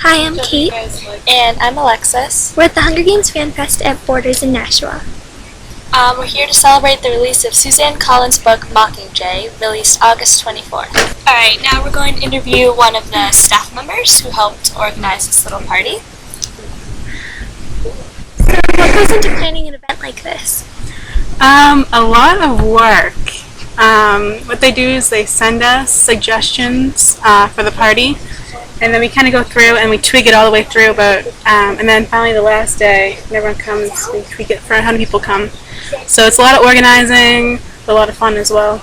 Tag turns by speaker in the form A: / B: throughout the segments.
A: Hi, I'm Kate.
B: And I'm Alexis.
A: We're at the Hunger Games Fan Fest at Borders in Nashua.
B: We're here to celebrate the release of Suzanne Collins' book Mockingjay, released August 24th. Alright, now we're going to interview one of the staff members who helped organize this little party.
A: So, what goes into planning an event like this?
C: A lot of work. What they do is they send us suggestions for the party, and then we kind of go through and we tweak it all the way through. And then finally the last day, when everyone comes, we tweak it for how many people come. So it's a lot of organizing, a lot of fun as well.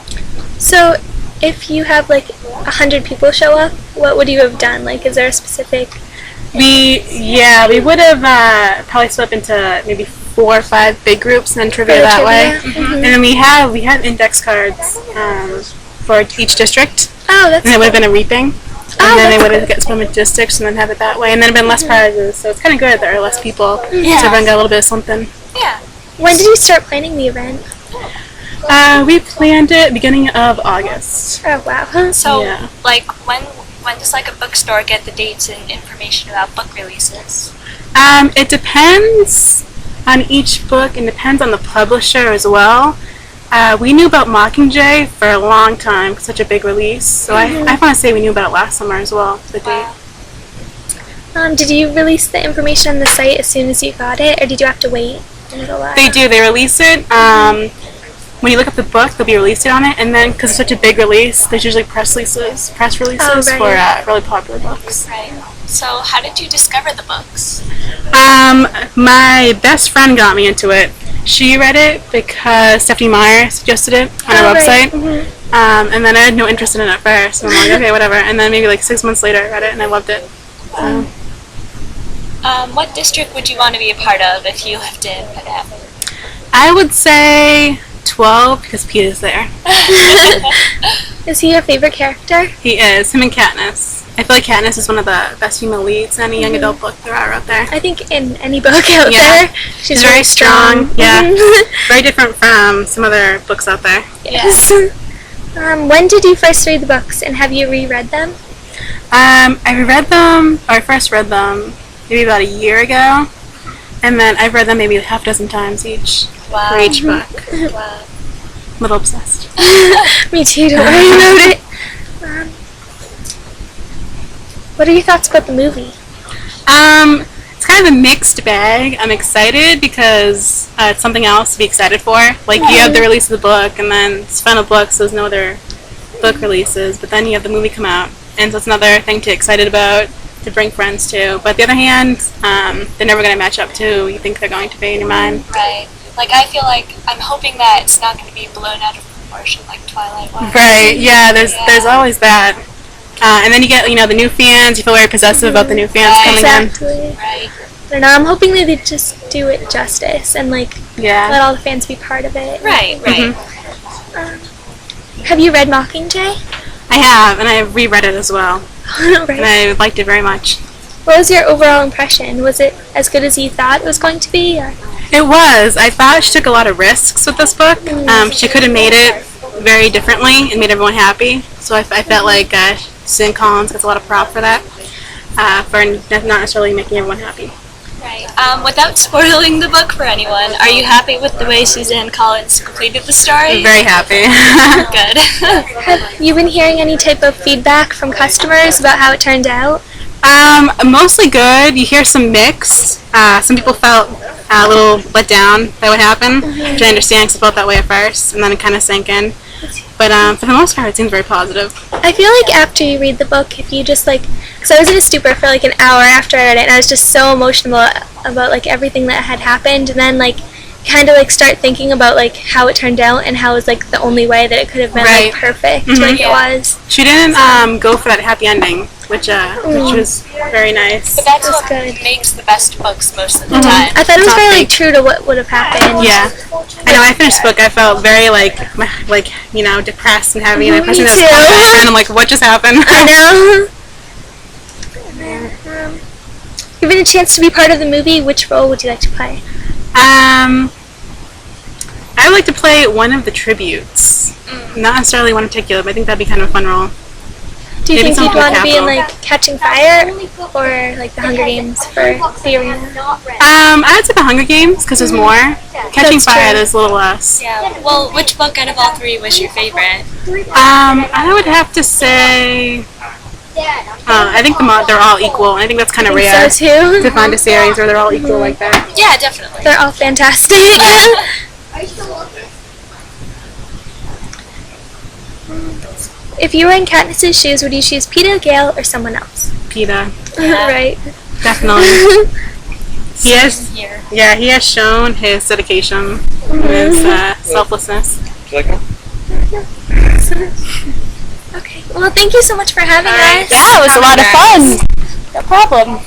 A: So, if you have like 100 people show up, what would you have done? Like, is there a specific?
C: We would have probably split up into maybe 4 or 5 big groups and then trivia that way.
A: Mm-hmm.
C: And then we had index cards for each district.
A: Oh, that's
C: And it would have
A: cool.
C: been a reaping. And then they would have get split into districts and then have it that way. And then it would have been less prizes. So it's kind of good that there are less people.
B: Yeah.
C: So everyone got a little bit of something.
B: Yeah.
A: When did you start planning the event?
C: We planned it beginning of August.
A: Oh, wow.
B: So,
C: Yeah.
B: like, when does like a bookstore get the dates and information about book releases?
C: It depends on each book and depends on the publisher as well. We knew about Mockingjay for a long time, such a big release. So I want to say we knew about it last summer as well, the date.
B: Wow.
A: Did you release the information on the site as soon as you got it, or did you have to wait a little while?
C: They do. They release it. When you look up the book, they'll be released on it, and then because it's such a big release, there's usually press releases
A: Oh,
C: for
A: right.
C: really popular books.
B: Right. So, how did you discover the books?
C: My best friend got me into it. She read it because Stephanie Meyer suggested it on her
A: Oh,
C: website.
A: right.
C: And then I had no interest in it at first. And I'm like, okay, whatever. And then maybe like 6 months later, I read it and I loved it. So,
B: What district would you want to be a part of if you lived in Padam?
C: I would say 12 because Pete is there.
A: Is he your favorite character?
C: He is. Him and Katniss. I feel like Katniss is one of the best female leads in any young adult book there are out there.
A: I think in any book out
C: Yeah.
A: there,
C: She's very strong. Yeah.
A: Mhm.
C: Very different from some other books out there.
A: Yes. When did you first read the books, and have you reread them?
C: I first read them maybe about a year ago. And then I've read them maybe half a dozen times each
B: Wow.
C: for each book.
B: Wow.
C: A little obsessed.
A: Me too, don't worry about it. What are your thoughts about the movie?
C: It's kind of a mixed bag. I'm excited because it's something else to be excited for. Like, you have the release of the book, and then it's final book, so there's no other book releases. But then you have the movie come out, and so it's another thing to get excited about, to bring friends to. But on the other hand, they're never going to match up to who you think they're going to be in your mind.
B: Right. Like, I feel like I'm hoping that it's not going to be blown out of proportion like Twilight was.
C: Right, yeah, there's always that. And then you get, the new fans. You feel very possessive about the new fans coming in.
A: Exactly.
B: Right.
A: I don't know, I'm hoping that they just do it justice and, like, let
C: Yeah.
A: all the fans be part of it.
B: Right, right.
A: Have you read Mockingjay?
C: I have, and I have reread it as well. And
A: Right.
C: I liked it very much.
A: What was your overall impression? Was it as good as you thought it was going to be? Or?
C: It was. I thought she took a lot of risks with this book. She could have made it very differently and made everyone happy. So I felt like Suzanne Collins gets a lot of prop for that, for not necessarily making everyone happy.
B: Right. Without spoiling the book for anyone, are you happy with the way Suzanne Collins completed the story?
C: Very happy.
B: Good.
A: Have you been hearing any type of feedback from customers about how it turned out?
C: Mostly good. You hear some mixed. Some people felt a little let down by what happened, which I understand because I felt that way at first, and then it kind of sank in. But for the most part, it seems very positive.
A: I feel like after you read the book, if you just because I was in a stupor for like an hour after I read it, and I was just so emotional about like everything that had happened, and then kind of start thinking about how it turned out and how it was the only way that it could have been
C: Right.
A: perfect,
C: Mhm.
A: like it was.
C: She didn't go for that happy ending, which was very nice.
B: But that's
A: That's
B: what
A: good.
B: makes the best books most of the time.
A: I thought it was
C: It's not
A: very
C: fake.
A: true to what would have happened.
C: Yeah, I know. I finished the book. I felt very depressed and heavy. And I
A: Me
C: questioned
A: too.
C: and I'm like, what just happened?
A: I know. Given a chance to be part of the movie, which role would you like to play?
C: I would like to play one of the tributes. Not necessarily one in particular, but I think that'd be kind of a fun role.
A: Do you
C: Maybe
A: think you'd
C: something with
A: want to be in
C: capital.
A: like Catching Fire or like the Hunger Games for the arena?
C: I'd say the Hunger Games because there's more. Catching
A: That's
C: Fire,
A: true.
C: there's a little less.
B: Yeah. Well, which book out of all three was your favorite?
C: I would have to say. I think they're all equal. I think that's kind of rare
A: So too.
C: to find a series where they're all equal like that.
B: Yeah, definitely.
A: They're all fantastic. If you were in Katniss's shoes, would you choose Peeta, Gale, or someone else?
C: PETA,
A: Right.
C: definitely. He has,
B: Here.
C: yeah, he has shown his dedication, his selflessness.
D: Do you like them?
A: Okay. Well, thank you so much for having
C: Alright.
A: us.
B: Yeah, it was a lot of fun. No problem.